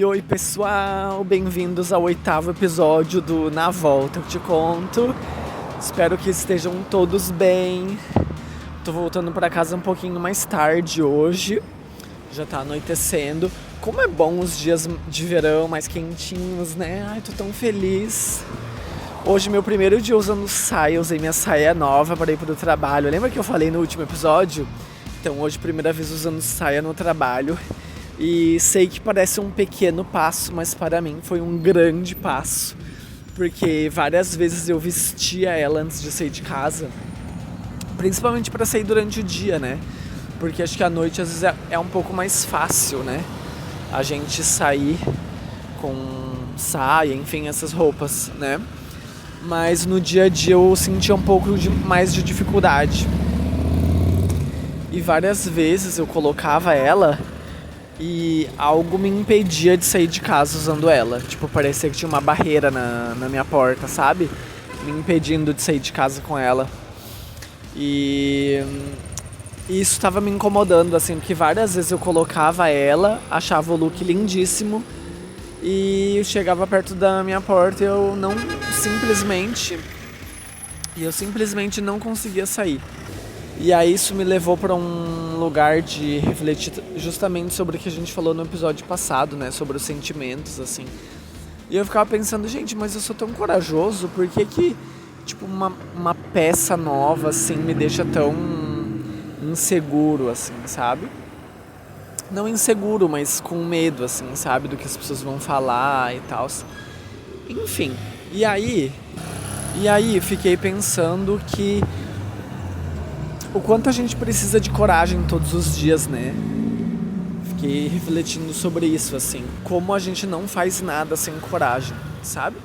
Oi pessoal, bem-vindos ao 8º episódio do Na Volta Eu Te Conto. Espero que estejam todos bem. Tô voltando pra casa um pouquinho mais tarde hoje, já tá anoitecendo. Como é bom os dias de verão mais quentinhos, né? Ai, tô tão feliz. Hoje meu primeiro dia usando saia, usei minha saia nova para ir pro trabalho. Lembra que eu falei no último episódio? Então hoje primeira vez usando saia no trabalho. E sei que parece um pequeno passo, mas para mim foi um grande passo. Porque várias vezes eu vestia ela antes de sair de casa. Principalmente para sair durante o dia, né? Porque acho que à noite às vezes é um pouco mais fácil, né? A gente sair com saia, enfim, essas roupas, né? Mas no dia a dia eu sentia um pouco mais de dificuldade. E várias vezes eu colocava ela e algo me impedia de sair de casa usando ela. Tipo, parecia que tinha uma barreira na minha porta, sabe? Me impedindo de sair de casa com ela. E isso estava me incomodando, assim, porque várias vezes eu colocava ela, achava o look lindíssimo e eu chegava perto da minha porta e eu simplesmente não conseguia sair. E aí isso me levou para um lugar de refletir justamente sobre o que a gente falou no episódio passado, né? Sobre os sentimentos, assim. E eu ficava pensando, gente, mas eu sou tão corajoso, por que tipo, uma peça nova, assim, me deixa tão inseguro, assim, sabe? Não inseguro, mas com medo, assim, sabe? Do que as pessoas vão falar e tal. Enfim, e aí fiquei pensando que o quanto a gente precisa de coragem todos os dias, né? Fiquei refletindo sobre isso, assim. Como a gente não faz nada sem coragem, sabe?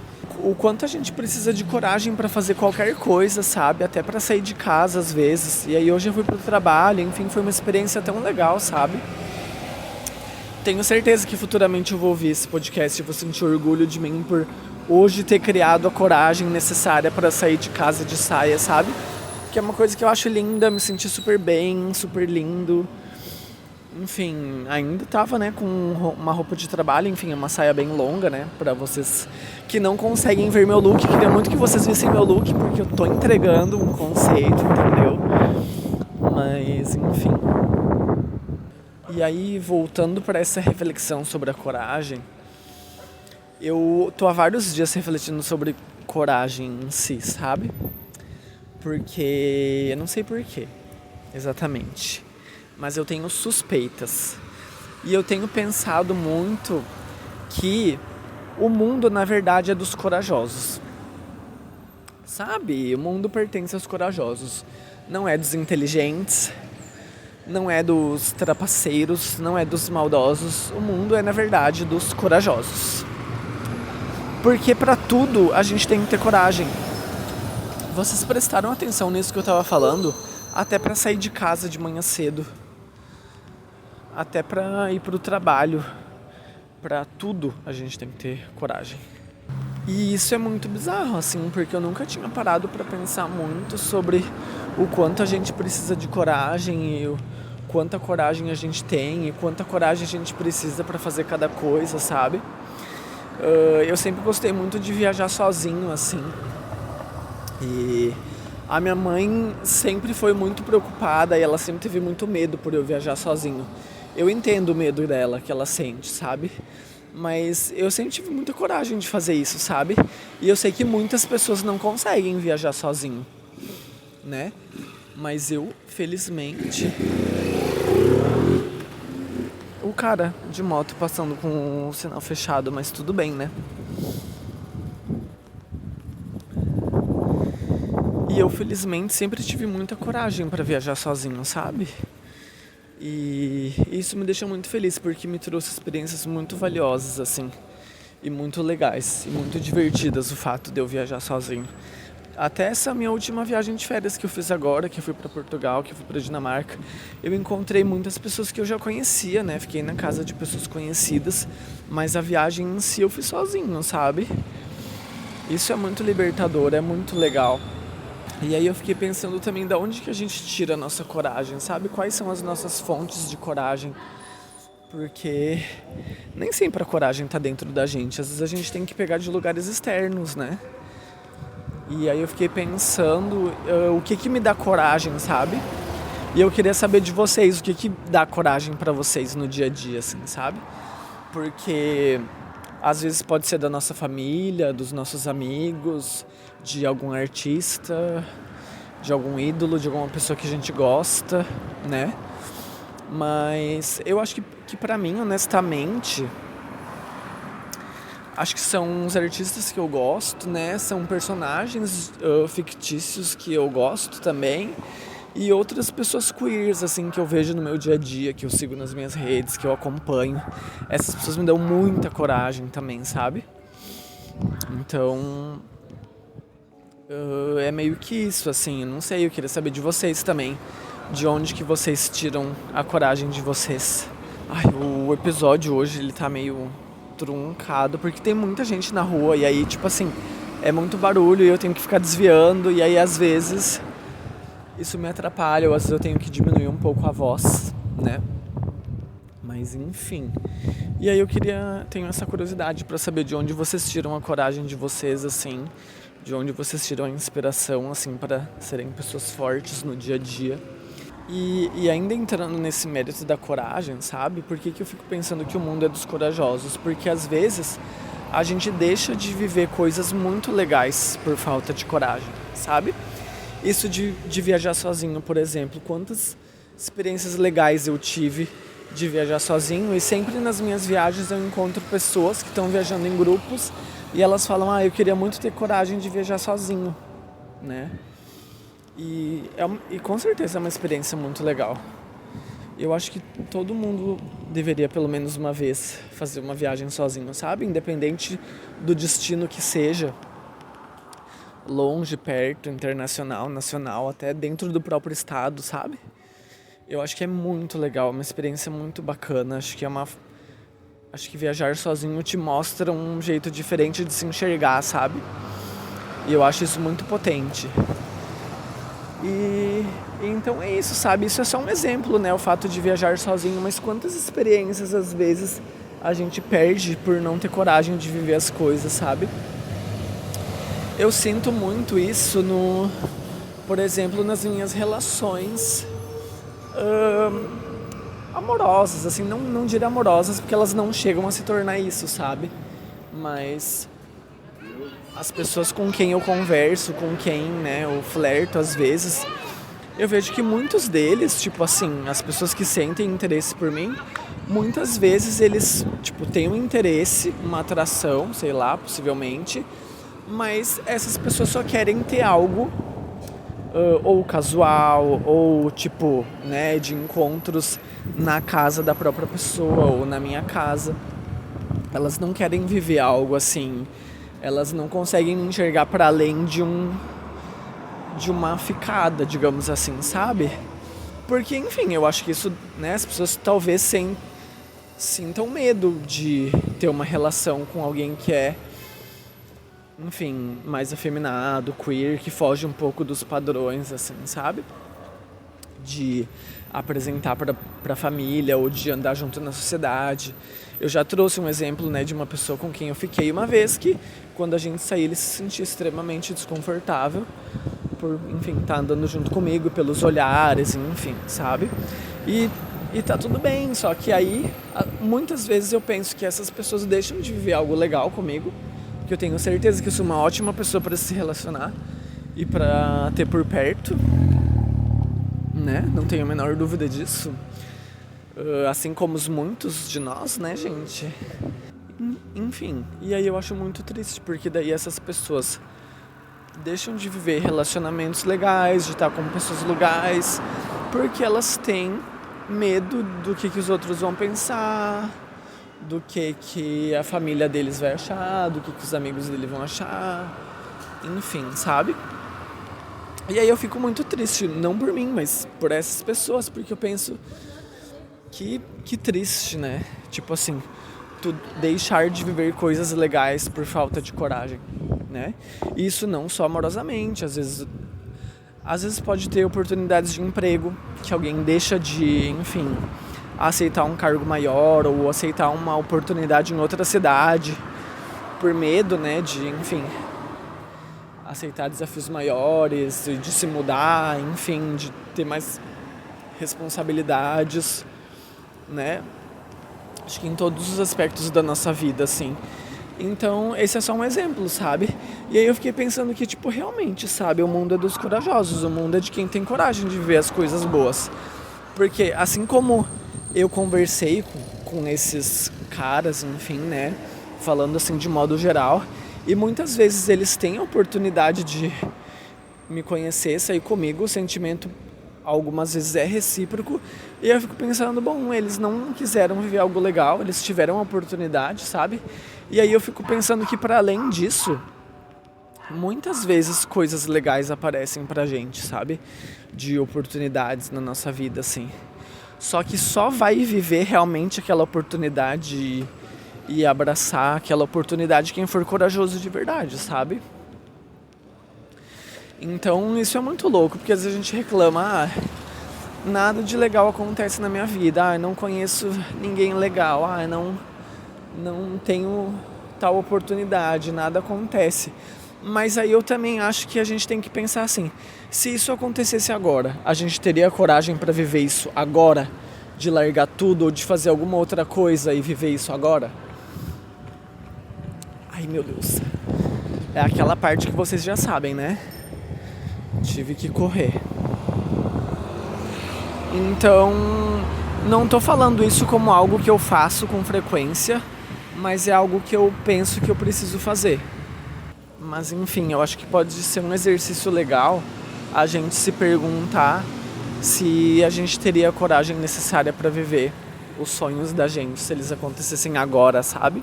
O quanto a gente precisa de coragem pra fazer qualquer coisa, sabe? Até pra sair de casa, às vezes. E aí hoje eu fui pro trabalho, enfim, foi uma experiência tão legal, sabe? Tenho certeza que futuramente eu vou ouvir esse podcast e vou sentir orgulho de mim por hoje ter criado a coragem necessária pra sair de casa de saia, sabe? Que é uma coisa que eu acho linda, me senti super bem, super lindo. Enfim, ainda tava, né, com uma roupa de trabalho, enfim, uma saia bem longa, né, pra vocês que não conseguem ver meu look. Queria muito que vocês vissem meu look, porque eu tô entregando um conceito, entendeu? Mas, enfim. E aí, voltando pra essa reflexão sobre a coragem, eu tô há vários dias refletindo sobre coragem em si, sabe? Porque eu não sei porquê, exatamente, mas eu tenho suspeitas. E eu tenho pensado muito que o mundo, na verdade, é dos corajosos. Sabe? O mundo pertence aos corajosos. Não é dos inteligentes, não é dos trapaceiros, não é dos maldosos. O mundo é, na verdade, dos corajosos. Porque pra tudo a gente tem que ter coragem. Vocês prestaram atenção nisso que eu tava falando? Até pra sair de casa de manhã cedo. Até pra ir pro trabalho. Pra tudo a gente tem que ter coragem. E isso é muito bizarro, assim, porque eu nunca tinha parado pra pensar muito sobre o quanto a gente precisa de coragem e o quanta coragem a gente tem e quanta coragem a gente precisa pra fazer cada coisa, sabe? Eu sempre gostei muito de viajar sozinho, assim. E a minha mãe sempre foi muito preocupada e ela sempre teve muito medo por eu viajar sozinho. Eu entendo o medo dela, que ela sente, sabe? Mas eu sempre tive muita coragem de fazer isso, sabe? E eu sei que muitas pessoas não conseguem viajar sozinho, né? Mas eu, felizmente... O cara de moto passando com o sinal fechado, mas tudo bem, né? E eu, felizmente, sempre tive muita coragem pra viajar sozinho, sabe? E isso me deixa muito feliz, porque me trouxe experiências muito valiosas, assim. E muito legais, e muito divertidas o fato de eu viajar sozinho. Até essa minha última viagem de férias que eu fiz agora, que eu fui pra Portugal, que eu fui pra Dinamarca, eu encontrei muitas pessoas que eu já conhecia, né? Fiquei na casa de pessoas conhecidas, mas a viagem em si eu fiz sozinho, sabe? Isso é muito libertador, é muito legal. E aí eu fiquei pensando também de onde que a gente tira a nossa coragem, sabe? Quais são as nossas fontes de coragem? Porque nem sempre a coragem tá dentro da gente. Às vezes a gente tem que pegar de lugares externos, né? E aí eu fiquei pensando o que me dá coragem, sabe? E eu queria saber de vocês, o que dá coragem pra vocês no dia a dia, assim, sabe? Porque às vezes pode ser da nossa família, dos nossos amigos, de algum artista, de algum ídolo, de alguma pessoa que a gente gosta, né? Mas eu acho que pra mim, honestamente, acho que são os artistas que eu gosto, né? São personagens fictícios que eu gosto também. E outras pessoas queers, assim, que eu vejo no meu dia a dia, que eu sigo nas minhas redes, que eu acompanho. Essas pessoas me dão muita coragem também, sabe? Então, é meio que isso, assim, eu não sei, eu queria saber de vocês também. De onde que vocês tiram a coragem de vocês. Ai, o episódio hoje, ele tá meio truncado, porque tem muita gente na rua, e aí, tipo assim, é muito barulho e eu tenho que ficar desviando, e aí, às vezes, isso me atrapalha, ou às vezes eu tenho que diminuir um pouco a voz, né? Mas, enfim. E aí eu tenho essa curiosidade pra saber de onde vocês tiram a coragem de vocês, assim, de onde vocês tiram a inspiração, assim, para serem pessoas fortes no dia a dia. E ainda entrando nesse mérito da coragem, sabe? Por que eu fico pensando que o mundo é dos corajosos? Porque às vezes a gente deixa de viver coisas muito legais por falta de coragem, sabe? Isso de viajar sozinho, por exemplo. Quantas experiências legais eu tive de viajar sozinho, e sempre nas minhas viagens eu encontro pessoas que estão viajando em grupos e elas falam, eu queria muito ter coragem de viajar sozinho, né? E com certeza é uma experiência muito legal. Eu acho que todo mundo deveria pelo menos uma vez fazer uma viagem sozinho, sabe? Independente do destino que seja, longe, perto, internacional, nacional, até dentro do próprio estado, sabe? Eu acho que é muito legal, uma experiência muito bacana. Acho que viajar sozinho te mostra um jeito diferente de se enxergar, sabe? E eu acho isso muito potente. E então é isso, sabe? Isso é só um exemplo, né? O fato de viajar sozinho, mas quantas experiências às vezes a gente perde por não ter coragem de viver as coisas, sabe? Eu sinto muito isso por exemplo, nas minhas relações amorosas, assim, não diria amorosas, porque elas não chegam a se tornar isso, sabe? Mas as pessoas com quem eu converso, com quem, né, eu flerto às vezes, eu vejo que muitos deles, tipo assim, as pessoas que sentem interesse por mim, muitas vezes eles, tipo, têm um interesse, uma atração, sei lá, possivelmente, mas essas pessoas só querem ter algo ou casual, ou tipo, né, de encontros na casa da própria pessoa ou na minha casa. Elas não querem viver algo assim, elas não conseguem me enxergar para além de uma ficada, digamos assim, sabe? Porque, enfim, eu acho que isso, né, as pessoas talvez sintam medo de ter uma relação com alguém que é, enfim, mais afeminado, queer, que foge um pouco dos padrões, assim, sabe? De apresentar pra família ou de andar junto na sociedade. Eu já trouxe um exemplo, né, de uma pessoa com quem eu fiquei uma vez que, quando a gente saía, ele se sentia extremamente desconfortável por, enfim, tá andando junto comigo, pelos olhares, enfim, sabe? E tá tudo bem, só que aí, muitas vezes eu penso que essas pessoas deixam de viver algo legal comigo, que eu tenho certeza que eu sou uma ótima pessoa para se relacionar e para ter por perto, né? Não tenho a menor dúvida disso. Assim como muitos de nós, né, gente? Enfim, e aí eu acho muito triste, porque daí essas pessoas deixam de viver relacionamentos legais, de estar com pessoas legais, porque elas têm medo do que os outros vão pensar, do que a família deles vai achar, do que os amigos dele vão achar, enfim, sabe? E aí eu fico muito triste, não por mim, mas por essas pessoas, porque eu penso que triste, né? Tipo assim, tu deixar de viver coisas legais por falta de coragem, né? E isso não só amorosamente, às vezes pode ter oportunidades de emprego que alguém deixa de, enfim, a aceitar um cargo maior ou aceitar uma oportunidade em outra cidade por medo, né, de, enfim, aceitar desafios maiores, de se mudar, enfim, de ter mais responsabilidades, né? Acho que em todos os aspectos da nossa vida, assim. Então, esse é só um exemplo, sabe? E aí eu fiquei pensando que, tipo, realmente, sabe? O mundo é dos corajosos, o mundo é de quem tem coragem de ver as coisas boas. Porque, assim como eu conversei com esses caras, enfim, né? Falando assim de modo geral, e muitas vezes eles têm a oportunidade de me conhecer, sair comigo, o sentimento algumas vezes é recíproco, e eu fico pensando, bom, eles não quiseram viver algo legal, eles tiveram a oportunidade, sabe? E aí eu fico pensando que para além disso, muitas vezes coisas legais aparecem pra gente, sabe? De oportunidades na nossa vida, assim. Só que só vai viver realmente aquela oportunidade e abraçar aquela oportunidade quem for corajoso de verdade, sabe? Então isso é muito louco, porque às vezes a gente reclama, nada de legal acontece na minha vida, não conheço ninguém legal, não tenho tal oportunidade, nada acontece. Mas aí eu também acho que a gente tem que pensar assim, se isso acontecesse agora, a gente teria coragem para viver isso agora? De largar tudo ou de fazer alguma outra coisa e viver isso agora? Ai, meu Deus. É aquela parte que vocês já sabem, né? Tive que correr. Então, não tô falando isso como algo que eu faço com frequência, mas é algo que eu penso que eu preciso fazer. Mas enfim, eu acho que pode ser um exercício legal a gente se perguntar se a gente teria a coragem necessária para viver os sonhos da gente, se eles acontecessem agora, sabe?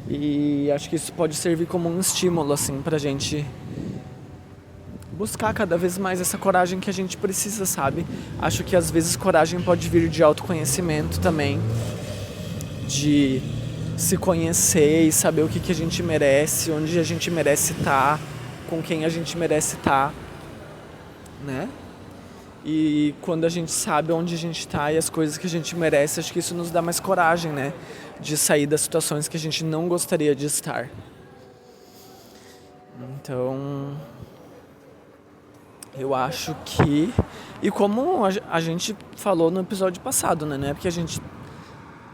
E acho que isso pode servir como um estímulo, assim, pra gente buscar cada vez mais essa coragem que a gente precisa, sabe? Acho que às vezes coragem pode vir de autoconhecimento também, de se conhecer e saber o que a gente merece, onde a gente merece estar, com quem a gente merece estar, né? E quando a gente sabe onde a gente está e as coisas que a gente merece, acho que isso nos dá mais coragem, né? De sair das situações que a gente não gostaria de estar. Então, eu acho que... E como a gente falou no episódio passado, né? Não é porque a gente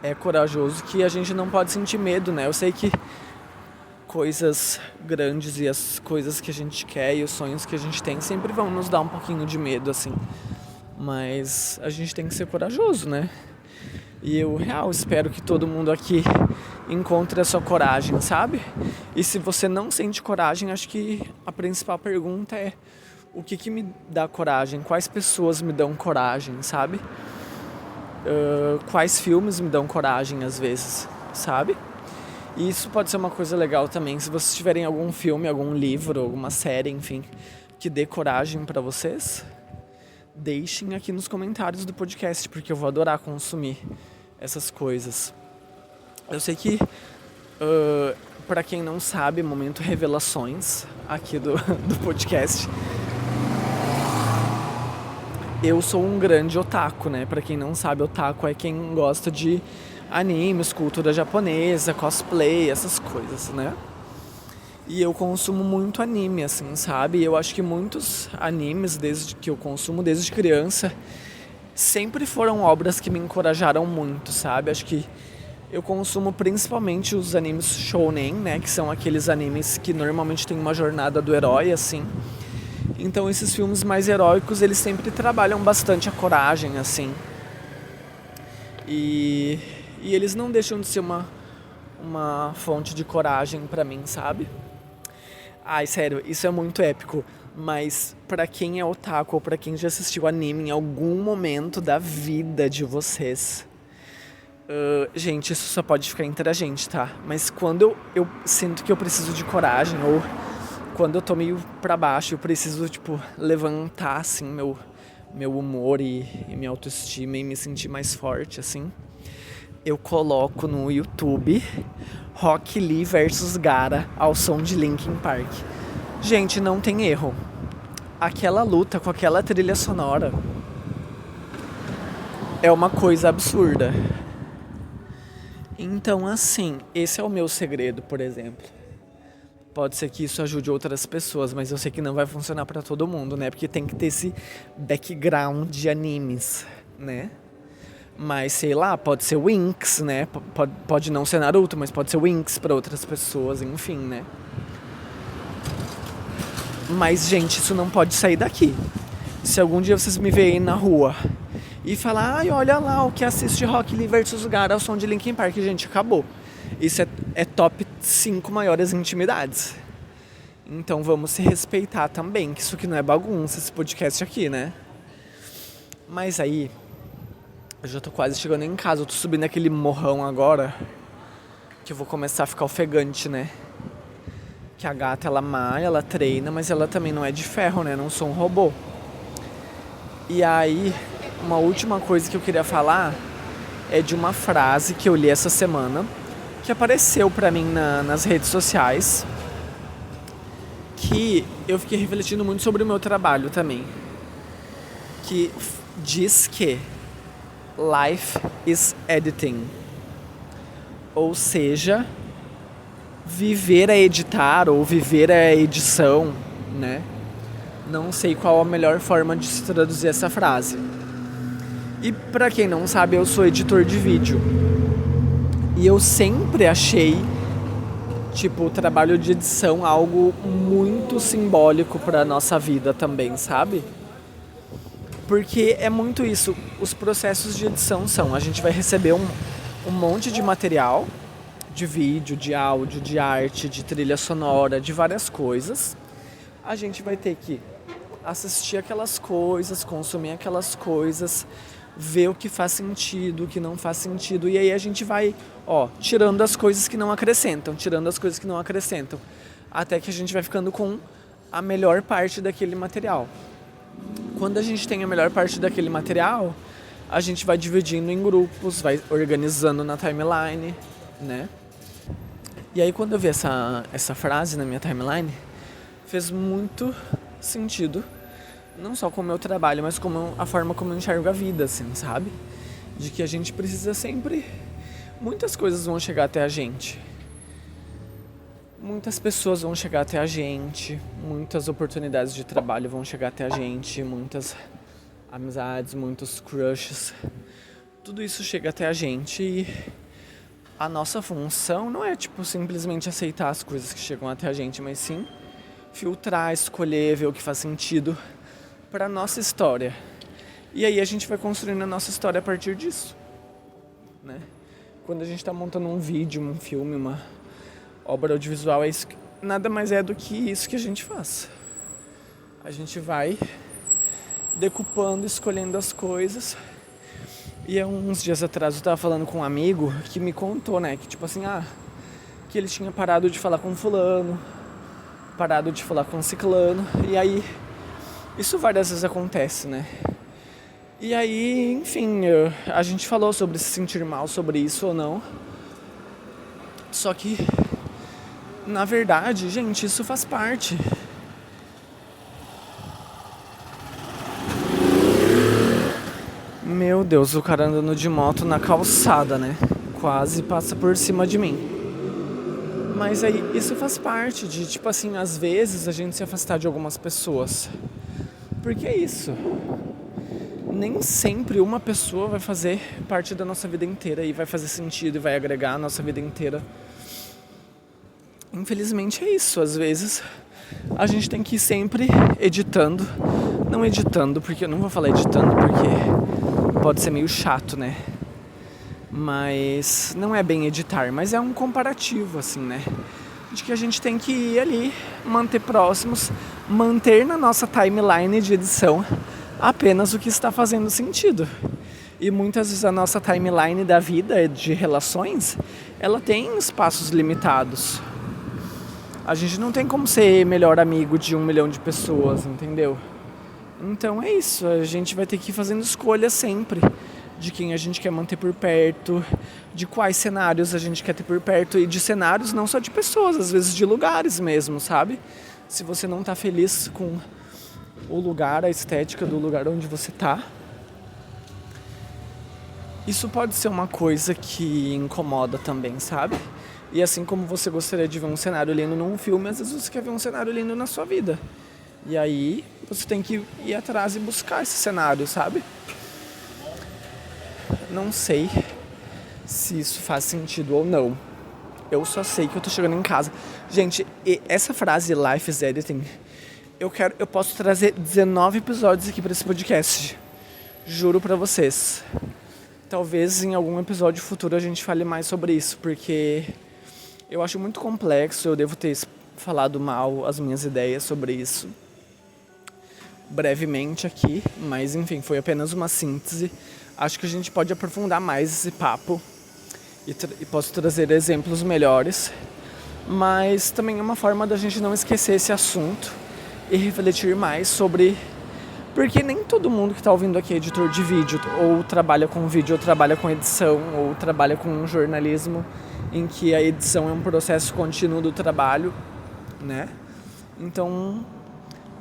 é corajoso que a gente não pode sentir medo, né? Eu sei que coisas grandes e as coisas que a gente quer e os sonhos que a gente tem sempre vão nos dar um pouquinho de medo, assim. Mas a gente tem que ser corajoso, né? E eu, real, espero que todo mundo aqui encontre a sua coragem, sabe? E se você não sente coragem, acho que a principal pergunta é: o que me dá coragem? Quais pessoas me dão coragem, sabe? Quais filmes me dão coragem às vezes, sabe? E isso pode ser uma coisa legal também. Se vocês tiverem algum filme, algum livro, alguma série, enfim, que dê coragem pra vocês, deixem aqui nos comentários do podcast, porque eu vou adorar consumir essas coisas. Eu sei que, pra quem não sabe, momento revelações aqui do podcast, eu sou um grande otaku, né? Pra quem não sabe, otaku é quem gosta de animes, cultura japonesa, cosplay, essas coisas, né? E eu consumo muito anime, assim, sabe? Eu acho que muitos animes, desde que eu consumo desde criança, sempre foram obras que me encorajaram muito, sabe? Acho que eu consumo principalmente os animes shounen, né? Que são aqueles animes que normalmente tem uma jornada do herói, assim. Então esses filmes mais heróicos, eles sempre trabalham bastante a coragem, assim. E eles não deixam de ser uma fonte de coragem pra mim, sabe? Ai, sério, isso é muito épico. Mas pra quem é otaku ou pra quem já assistiu anime em algum momento da vida de vocês, gente, isso só pode ficar entre a gente, tá? Mas quando eu sinto que eu preciso de coragem, ou quando eu tô meio pra baixo, eu preciso, tipo, levantar, assim, meu humor e minha autoestima e me sentir mais forte, assim, eu coloco no YouTube Rock Lee vs Gaara ao som de Linkin Park. Gente, não tem erro. Aquela luta com aquela trilha sonora é uma coisa absurda. Então, assim, esse é o meu segredo, por exemplo. Pode ser que isso ajude outras pessoas, mas eu sei que não vai funcionar pra todo mundo, né? Porque tem que ter esse background de animes, né? Mas, sei lá, pode ser Winx, né? Pode não ser Naruto, mas pode ser Winx pra outras pessoas, enfim, né? Mas, gente, isso não pode sair daqui. Se algum dia vocês me veem na rua e falar, ai, olha lá o que assiste Rock Lee vs Gaara ao som de Linkin Park, gente, acabou. Isso é top 5 maiores intimidades. Então vamos se respeitar também, que isso aqui não é bagunça, esse podcast aqui, né? Mas aí, eu já tô quase chegando em casa, eu tô subindo aquele morrão agora, que eu vou começar a ficar ofegante, né? Que a gata, ela malha, ela treina, mas ela também não é de ferro, né? Não sou um robô. E aí, uma última coisa que eu queria falar é de uma frase que eu li essa semana, que apareceu pra mim nas redes sociais, que eu fiquei refletindo muito sobre o meu trabalho também, que diz que life is editing, ou seja, viver é editar ou viver é edição, né? Não sei qual a melhor forma de se traduzir essa frase. E pra quem não sabe, eu sou editor de vídeo. E eu sempre achei, tipo, o trabalho de edição algo muito simbólico pra nossa vida também, sabe? Porque é muito isso. Os processos de edição são, a gente vai receber um monte de material, de vídeo, de áudio, de arte, de trilha sonora, de várias coisas. A gente vai ter que assistir aquelas coisas, consumir aquelas coisas, ver o que faz sentido, o que não faz sentido. E aí a gente vai, tirando as coisas que não acrescentam, até que a gente vai ficando com a melhor parte daquele material. Quando a gente tem a melhor parte daquele material, a gente vai dividindo em grupos, vai organizando na timeline, né? E aí quando eu vi essa frase na minha timeline, fez muito sentido, não só com o meu trabalho, mas como a forma como eu enxergo a vida, assim, sabe? De que a gente precisa sempre... Muitas coisas vão chegar até a gente. Muitas pessoas vão chegar até a gente, muitas oportunidades de trabalho vão chegar até a gente, muitas amizades, muitos crushes. Tudo isso chega até a gente e a nossa função não é, tipo, simplesmente aceitar as coisas que chegam até a gente, mas sim filtrar, escolher, ver o que faz sentido para a nossa história. E aí a gente vai construindo a nossa história a partir disso, né? Quando a gente está montando um vídeo, um filme, uma obra audiovisual, é isso, nada mais é do que isso que a gente faz. A gente vai decupando, escolhendo as coisas. E há uns dias atrás eu tava falando com um amigo que me contou, né, que tipo assim, que ele tinha parado de falar com fulano, parado de falar com ciclano, e aí isso várias vezes acontece, né? E aí, enfim, a gente falou sobre se sentir mal sobre isso ou não. Só que, na verdade, gente, isso faz parte. Meu Deus, o cara andando de moto na calçada, né? Quase passa por cima de mim. Mas aí, isso faz parte de, tipo assim, às vezes a gente se afastar de algumas pessoas. Porque é isso. Nem sempre uma pessoa vai fazer parte da nossa vida inteira e vai fazer sentido e vai agregar a nossa vida inteira. Infelizmente é isso. Às vezes a gente tem que ir sempre editando. Não editando, porque eu não vou falar editando porque pode ser meio chato, né? Mas não é bem editar, mas é um comparativo, assim, né? De que a gente tem que ir ali, manter próximos, manter na nossa timeline de edição apenas o que está fazendo sentido. E muitas vezes a nossa timeline da vida, de relações, ela tem espaços limitados. A gente não tem como ser melhor amigo de 1 milhão de pessoas, entendeu? Então é isso, a gente vai ter que ir fazendo escolhas sempre de quem a gente quer manter por perto, de quais cenários a gente quer ter por perto, e de cenários não só de pessoas, às vezes de lugares mesmo, sabe? Se você não tá feliz com o lugar, a estética do lugar onde você tá, isso pode ser uma coisa que incomoda também, sabe? E assim como você gostaria de ver um cenário lindo num filme, às vezes você quer ver um cenário lindo na sua vida. E aí você tem que ir atrás e buscar esse cenário, sabe? Não sei se isso faz sentido ou não. Eu só sei que eu tô chegando em casa. Gente, essa frase Life is Editing, eu posso trazer 19 episódios aqui pra esse podcast. Juro pra vocês. Talvez em algum episódio futuro a gente fale mais sobre isso, porque eu acho muito complexo, eu devo ter falado mal as minhas ideias sobre isso brevemente aqui, mas enfim, foi apenas uma síntese. Acho que a gente pode aprofundar mais esse papo e posso trazer exemplos melhores, mas também é uma forma da gente não esquecer esse assunto e refletir mais sobre... Porque nem todo mundo que está ouvindo aqui é editor de vídeo, ou trabalha com vídeo, ou trabalha com edição, ou trabalha com jornalismo, em que a edição é um processo contínuo do trabalho, né? Então,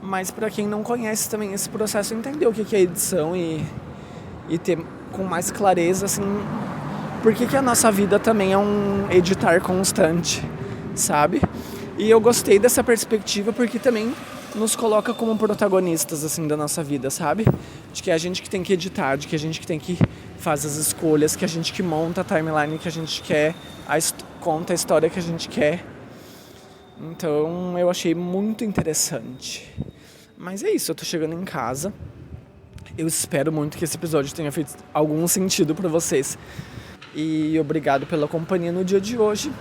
mas para quem não conhece também esse processo, entender o que é edição e ter com mais clareza, assim, por que a nossa vida também é um editar constante, sabe? E eu gostei dessa perspectiva porque também nos coloca como protagonistas, assim, da nossa vida, sabe? De que é a gente que tem que editar, de que a gente que tem que fazer as escolhas, que a gente que monta a timeline que a gente quer, conta a história que a gente quer. Então eu achei muito interessante. Mas é isso, eu tô chegando em casa. Eu espero muito que esse episódio tenha feito algum sentido pra vocês. E obrigado pela companhia no dia de hoje.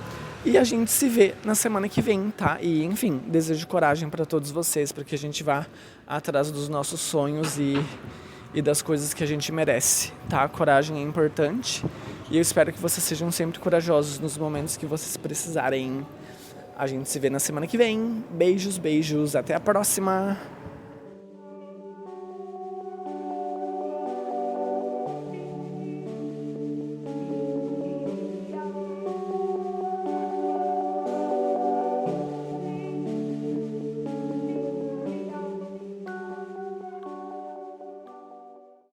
E a gente se vê na semana que vem, tá? E, enfim, desejo coragem para todos vocês, para que a gente vá atrás dos nossos sonhos e das coisas que a gente merece, tá? Coragem é importante e eu espero que vocês sejam sempre corajosos nos momentos que vocês precisarem. A gente se vê na semana que vem. Beijos, beijos. Até a próxima!